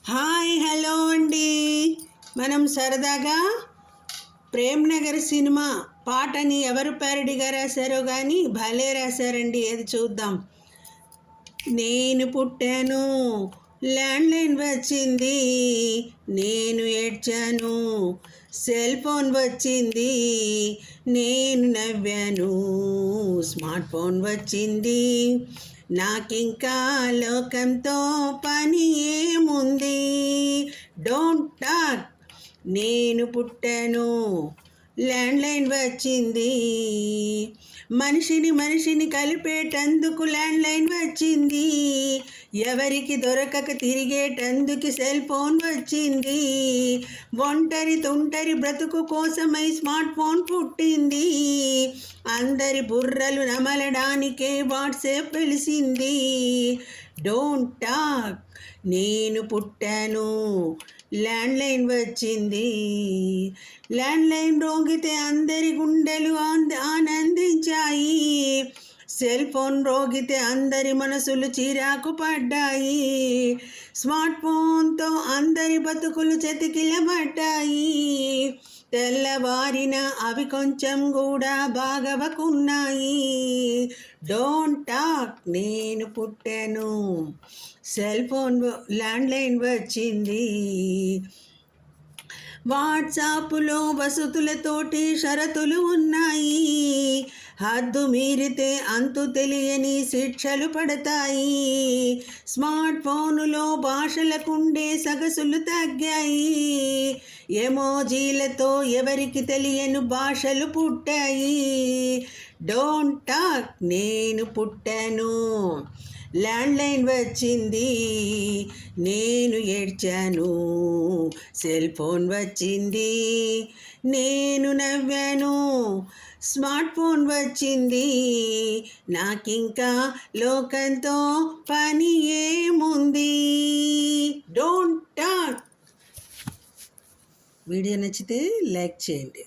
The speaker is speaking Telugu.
హాయ్ హలో అండి. మనం సరదాగా ప్రేమ్ నగర్ సినిమా పాటని ఎవరు ప్యారడీగా రాశారో కానీ భలే రాశారండి. ఏది చూద్దాం. నేను పుట్టాను, ల్యాండ్లైన్ వచ్చింది, నేను ఏడ్చాను, సెల్ ఫోన్ వచ్చింది, నేను నవ్వాను, స్మార్ట్ ఫోన్ వచ్చింది, నాకింకా లోకంతో పని ఏముంది, డోంట్ టాక్. నేను పుట్టాను, ల్యాండ్లైన్ వచ్చింది, మనిషిని కలిపేటందుకు ల్యాండ్లైన్ వచ్చింది, ఎవరికి దొరకక తిరిగేటందుకు సెల్ ఫోన్ వచ్చింది, ఒంటరి బ్రతుకు కోసమై స్మార్ట్ ఫోన్ పుట్టింది, అందరి బుర్రలు నమలడానికే వాట్సాప్ వెలిసింది, డోంట్ టాక్. నేను పుట్టాను, ల్యాండ్లైన్ వచ్చింది, ల్యాండ్లైన్ రోగితే అందరి గుండెలు ఆనందించాయి, సెల్ ఫోన్ రోగితే అందరి మనసులు చిరాకు పడ్డాయి, స్మార్ట్ ఫోన్తో అందరి బతుకులు చతికిలబడ్డాయి, తెల్లవారిన అవి కొంచెం కూడా బాగవకున్నాయి, డోంట్ టాక్. నేను పుట్టాను, సెల్ ఫోన్ ల్యాండ్లైన్ వచ్చింది, వాట్సాప్లో వసతులతోటి షరతులు ఉన్నాయి, హద్దు మీరితే అంతు తెలియని శిక్షలు పడతాయి, స్మార్ట్ ఫోనులో భాషలకుండే సగసులు తగ్గాయి, ఎమోజీలతో ఎవరికి తెలియని భాషలు పుట్టాయి, డోంట్ టాక్. నేను పుట్టాను, ల్యాండ్లైన్ వచ్చింది, నేను ఏడ్చాను, సెల్ ఫోన్ వచ్చింది, నేను నవ్వాను, స్మార్ట్ ఫోన్ వచ్చింది, నాకింకా లోకంతో పని ఏముంది, డోంట్ టాక్. వీడియో నచ్చితే లైక్ చేయండి.